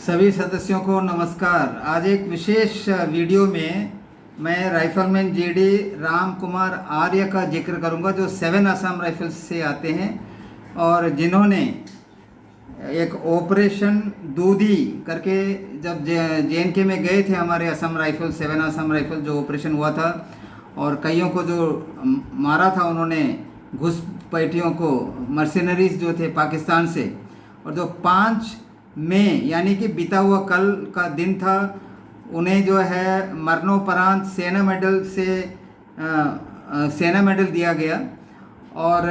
सभी सदस्यों को नमस्कार। आज एक विशेष वीडियो में मैं राइफलमैन जेडी राम कुमार आर्य का जिक्र करूंगा, जो 7 असम राइफल्स से आते हैं और जिन्होंने एक ऑपरेशन दूधी करके जब JNK में गए थे, हमारे असम राइफल 7 असम राइफल जो ऑपरेशन हुआ था और कईयों को जो मारा था उन्होंने, घुसपैठियों को, मर्सिनरीज जो थे पाकिस्तान से। और जो 5 मई यानी कि बीता हुआ कल का दिन था, उन्हें जो है मरणोपरांत सेना मेडल दिया गया। और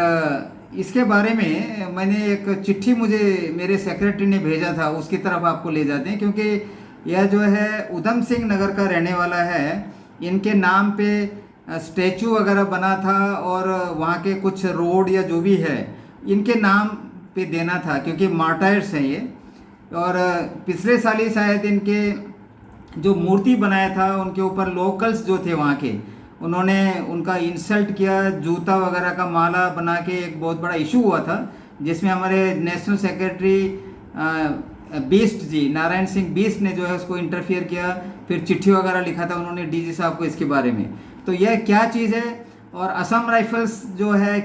इसके बारे में मैंने एक चिट्ठी मुझे मेरे सेक्रेटरी ने भेजा था, उसकी तरफ आपको ले जाते हैं, क्योंकि यह जो है उधम सिंह नगर का रहने वाला है। इनके नाम पे स्टैचू वगैरह बना था और वहाँ के कुछ रोड या जो भी है इनके नाम पे देना था, क्योंकि मार्टायर्स हैं ये। और पिछले साल ही शायद इनके जो मूर्ति बनाया था उनके ऊपर लोकल्स जो थे वहाँ के, उन्होंने उनका इंसल्ट किया, जूता वगैरह का माला बना के एक बहुत बड़ा इशू हुआ था, जिसमें हमारे नेशनल सेक्रेटरी बीस्ट जी, नारायण सिंह बीस्ट ने जो है उसको इंटरफियर किया। फिर चिट्ठी वगैरह लिखा था उन्होंने DG साहब को इसके बारे में। तो यह क्या चीज़ है और असम राइफल्स जो है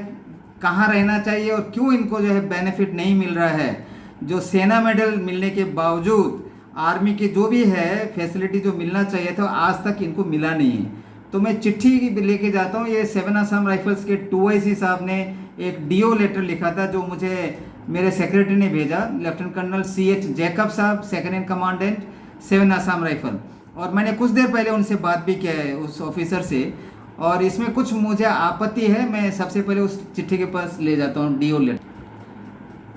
कहाँ रहना चाहिए और क्यों इनको जो है बेनिफिट नहीं मिल रहा है, जो सेना मेडल मिलने के बावजूद आर्मी की जो भी है फैसिलिटी जो मिलना चाहिए था आज तक इनको मिला नहीं है। तो मैं चिट्ठी लेके जाता हूँ। ये 7 असम राइफल्स के 2IC साहब ने एक DO लेटर लिखा था, जो मुझे मेरे सेक्रेटरी ने भेजा, लेफ्टिनेंट कर्नल CH जैकब साहब, second in commandant 7 Assam rifle. और मैंने कुछ देर पहले उनसे बात भी किया है उस ऑफिसर से, और इसमें कुछ मुझे आपत्ति है। मैं सबसे पहले उस चिट्ठी के पास ले जाता हूँ DO लेटर।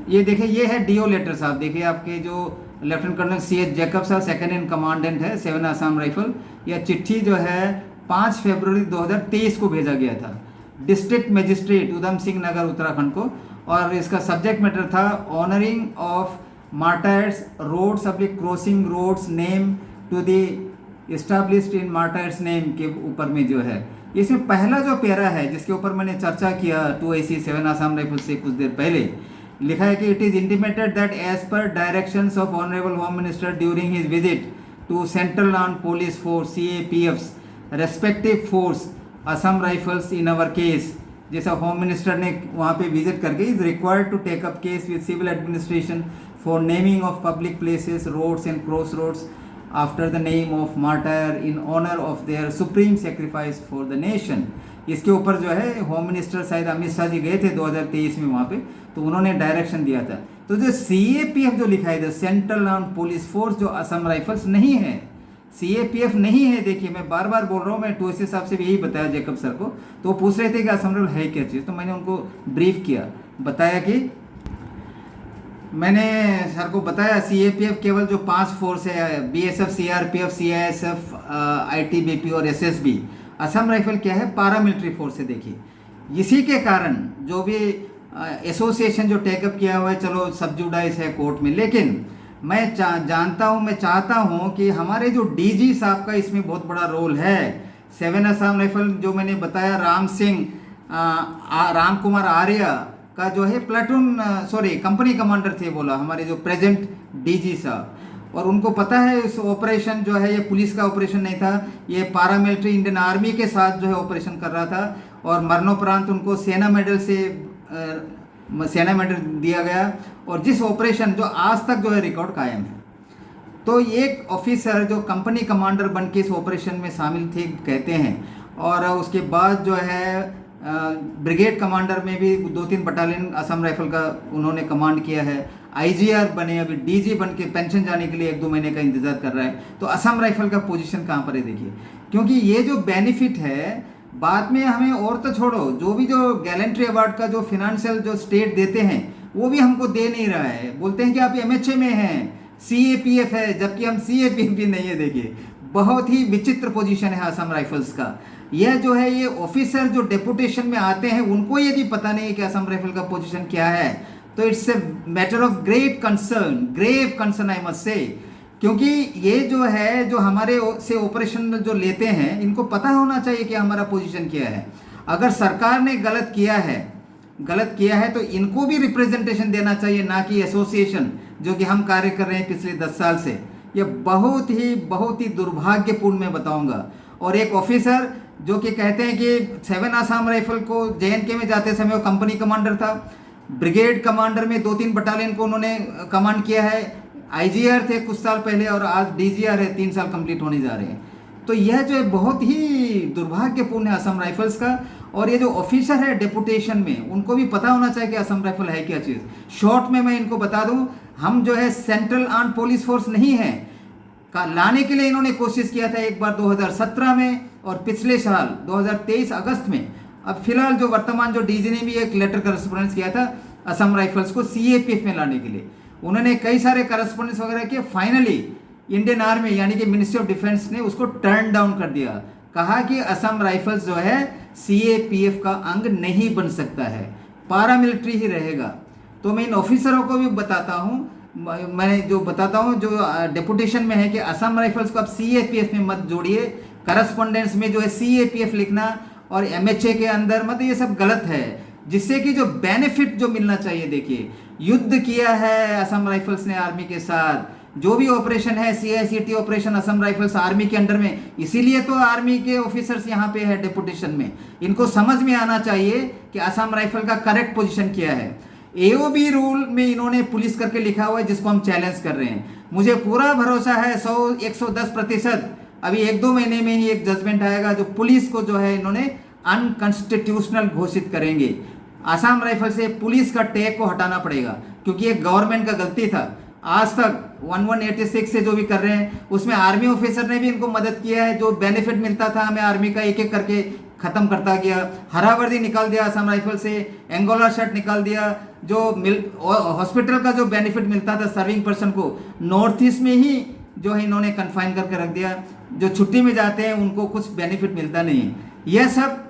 ये देखिए, ये है DO लेटर साहब। देखिए आपके जो लेफ्टिनेंट कर्नल CH जैकब साहब सेकंड इन कमांडेंट है 7 असम राइफल। यह चिट्ठी जो है 5 फरवरी 2023 को भेजा गया था डिस्ट्रिक्ट मजिस्ट्रेट उधम सिंह नगर उत्तराखंड को। और इसका सब्जेक्ट मैटर था honouring of martyrs roads public crossing roads name to the established in martyrs name के ऊपर में जो है। इसमें पहला जो पैरा है जिसके ऊपर मैंने चर्चा किया 2IC 7 असम राइफल से कुछ देर पहले, लिखा है कि it is intimated that as per directions of honourable home minister during his visit to central armed police force CAPFs respective force Assam rifles in our case, जैसा होम मिनिस्टर ने वहाँ पे विजिट करके, is required to take up case with civil administration for naming of public places roads and cross roads after the name of martyr in honour of their supreme sacrifice for the nation. इसके ऊपर जो है home minister शायद अमित शाह जी गए थे 2023 में वहाँ पे, तो उन्होंने डायरेक्शन दिया था। तो जो CAPF जो लिखा है, सेंट्रल आर्म्ड पुलिस फोर्स, जो असम राइफल्स नहीं है, CAPF नहीं है। देखिए मैं बार बार बोल रहा हूँ, मैं 2IC साहब से भी यही बताया जैकब सर को, तो वो पूछ रहे थे कि असम राइफल है क्या चीज़, तो मैंने उनको ब्रीफ किया, बताया कि मैंने सर को बताया CAPF केवल जो 5 फोर्स है, BSF, CRPF, CISF, ITBP और SSB। असम राइफल क्या है? पारामिलिट्री फोर्स है। देखिए इसी के कारण जो भी एसोसिएशन जो टेकअप किया हुआ है, चलो सब जुडाइस है कोर्ट में, लेकिन मैं जानता हूँ, मैं चाहता हूँ कि हमारे जो DG साहब का इसमें बहुत बड़ा रोल है। 7 असम राइफल जो मैंने बताया, राम कुमार आर्य का जो है प्लाटून कंपनी कमांडर थे, बोला हमारे जो प्रेजेंट DG साहब। और उनको पता है इस ऑपरेशन जो है ये पुलिस का ऑपरेशन नहीं था, ये पारामिलिट्री इंडियन आर्मी के साथ जो है ऑपरेशन कर रहा था। और मरणोपरांत उनको सेना मेडल दिया गया, और जिस ऑपरेशन जो आज तक जो है रिकॉर्ड कायम है। तो एक ऑफिसर जो कंपनी कमांडर बन के इस ऑपरेशन में शामिल थे कहते हैं, और उसके बाद जो है ब्रिगेड कमांडर में भी 2-3 बटालियन असम राइफल का उन्होंने कमांड किया है। IGR बने, अभी DG बन के पेंशन जाने के लिए 1-2 महीने का इंतजार कर रहा है। तो असम राइफल का पोजीशन कहाँ पर है देखिए, क्योंकि ये जो बेनिफिट है बाद में हमें, और तो छोड़ो, जो भी जो गैलेंट्री अवार्ड का जो फिनेंशियल जो स्टेट देते हैं वो भी हमको दे नहीं रहा है। बोलते हैं कि आप MHA में हैं, CAPF है, जबकि हम CAPF भी नहीं है। देखिए बहुत ही विचित्र पोजीशन है असम राइफल्स का। यह जो है, ये ऑफिसर जो डेपुटेशन में आते हैं उनको यदि पता नहीं है कि असम राइफल का पोजीशन क्या है, तो it's a matter of great concern, grave concern I must say. क्योंकि ये जो है, जो हमारे से ऑपरेशन जो लेते हैं, इनको पता होना चाहिए कि हमारा पोजीशन क्या है। अगर सरकार ने गलत किया है तो इनको भी रिप्रेजेंटेशन देना चाहिए, ना कि एसोसिएशन। जो कि हम कार्य कर रहे हैं पिछले 10 साल से, ये बहुत ही दुर्भाग्यपूर्ण मैं बताऊंगा। और एक ऑफिसर जो कि कहते हैं कि 7 आसाम राइफल को JNK में जाते समय वो कंपनी कमांडर था, ब्रिगेड कमांडर में 2-3 बटालियन को उन्होंने कमांड किया है, IGR थे कुछ साल पहले और आज DGR है, 3 साल कंप्लीट होने जा रहे हैं। तो यह जो है बहुत ही दुर्भाग्यपूर्ण है असम राइफल्स का। और ये जो ऑफिसर है डेपुटेशन में, उनको भी पता होना चाहिए कि असम राइफल है क्या चीज़। शॉर्ट में मैं इनको बता दूं, हम जो है सेंट्रल आर्म पुलिस फोर्स नहीं है का लाने के लिए इन्होंने कोशिश किया था एक बार 2017 में और पिछले साल 2023 अगस्त में। अब फिलहाल जो वर्तमान जो DG ने भी एक लेटर करस्पॉन्डेंस किया था असम राइफल्स को CAPF में लाने के लिए, उन्होंने कई सारे करस्पॉन्डेंस वगैरह किए। फाइनली इंडियन आर्मी यानी कि मिनिस्ट्री ऑफ डिफेंस ने उसको टर्न डाउन कर दिया, कहा कि असम राइफल्स जो है CAPF का अंग नहीं बन सकता है, पारामिलिट्री ही रहेगा। तो मैं इन ऑफिसरों को भी बताता हूँ, मैं जो बताता हूँ जो डेपुटेशन में है कि असम राइफल्स को आप CAPF में मत जोड़िए। करस्पॉन्डेंस में जो है CAPF लिखना और MHA के अंदर मत, ये सब गलत है, जिससे कि जो बेनिफिट जो मिलना चाहिए। देखिए, युद्ध किया है असम राइफल्स ने आर्मी के साथ, जो भी ऑपरेशन है CICT operation Assam rifles army के अंडर में, इसीलिए तो आर्मी के ऑफिसर्स यहाँ पे है डेपुटेशन में। इनको समझ में आना चाहिए कि असम राइफल का करेक्ट पोजीशन क्या है। AOB रूल में इन्होंने पुलिस करके लिखा हुआ है, जिसको हम चैलेंज कर रहे हैं। मुझे पूरा भरोसा है 110%, अभी 1-2 महीने में ही एक जजमेंट आएगा जो पुलिस को जो है इन्होंने अनकॉन्स्टिट्यूशनल घोषित करेंगे। आसाम राइफल से पुलिस का टैग को हटाना पड़ेगा, क्योंकि ये गवर्नमेंट का गलती था। आज तक 1186 से जो भी कर रहे हैं उसमें आर्मी ऑफिसर ने भी इनको मदद किया है। जो बेनिफिट मिलता था हमें आर्मी का, एक एक करके खत्म करता गया। हरा वर्दी निकाल दिया असम राइफल से, एंगोला शर्ट निकाल दिया। जो हॉस्पिटल का जो बेनिफिट मिलता था सर्विंग पर्सन को, नॉर्थ ईस्ट में ही जो है इन्होंने कन्फाइन करके रख दिया। जो छुट्टी में जाते हैं उनको कुछ बेनिफिट मिलता नहीं है। यह सब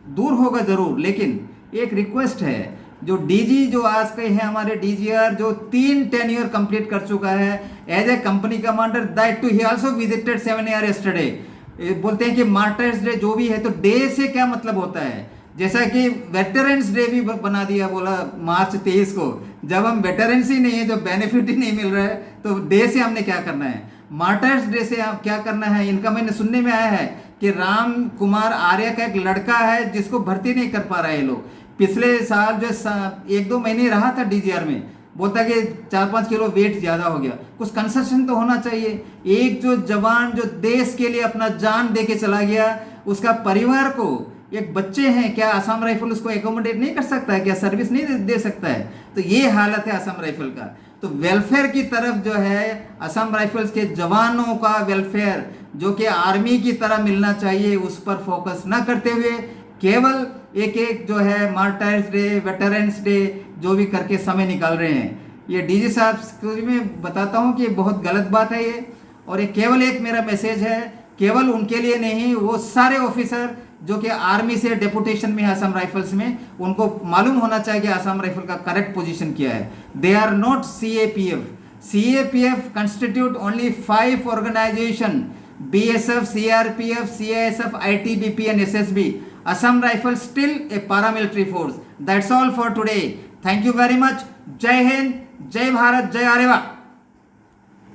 दूर होगा जरूर, लेकिन एक रिक्वेस्ट है, जो DG जो आज के हैं हमारे DGR, जो 3 टेन्योर कंप्लीट कर चुका है as a company commander, that too he also visited 7 AR yesterday. बोलते हैं कि मार्टर्स डे जो भी है, तो डे से क्या मतलब होता है, जैसा कि वेटरन्स डे भी बना दिया, बोला मार्च 23 को। जब हम वेटरन्स ही नहीं है, जो बेनिफिट ही नहीं मिल रहा है, तो डे से हमने क्या करना है, मार्टर्स डे से आप क्या करना है। इनका मैंने सुनने में आया है कि राम कुमार आर्य का एक लड़का है जिसको भर्ती नहीं कर पा रहे हैं लोग। पिछले साल जो 1-2 महीने रहा था DGR में, बोलता कि 4-5 किलो वेट ज़्यादा हो गया। कुछ कंसेशन तो होना चाहिए। एक जो जवान जो देश के लिए अपना जान दे के चला गया, उसका परिवार को, एक बच्चे हैं, क्या असम राइफल उसको एकोमोडेट नहीं कर सकता है, क्या सर्विस नहीं दे सकता है। तो ये हालत है असम राइफल का। तो वेलफेयर की तरफ जो है, असम राइफल्स के जवानों का वेलफेयर जो कि आर्मी की तरह मिलना चाहिए, उस पर फोकस न करते हुए केवल एक जो है मार्टायर्स डे, वेटरन्स डे जो भी करके समय निकाल रहे हैं। ये DG साहब को मैं बताता हूँ कि बहुत गलत बात है ये। और ये केवल एक मेरा मैसेज है, केवल उनके लिए नहीं, वो सारे ऑफिसर जो कि आर्मी से डेपुटेशन में है असम राइफल्स में, उनको मालूम होना चाहिए कि असम राइफल का करेक्ट पोजीशन क्या है। They are not CAPF। CAPF constitute only 5 organisation, BSF, CRPF, CISF, ITBP and SSB. Assam Rifles still a paramilitary force. That's all for today. Thank you very much. जय हिंद, जय भारत, जय आर्यवा।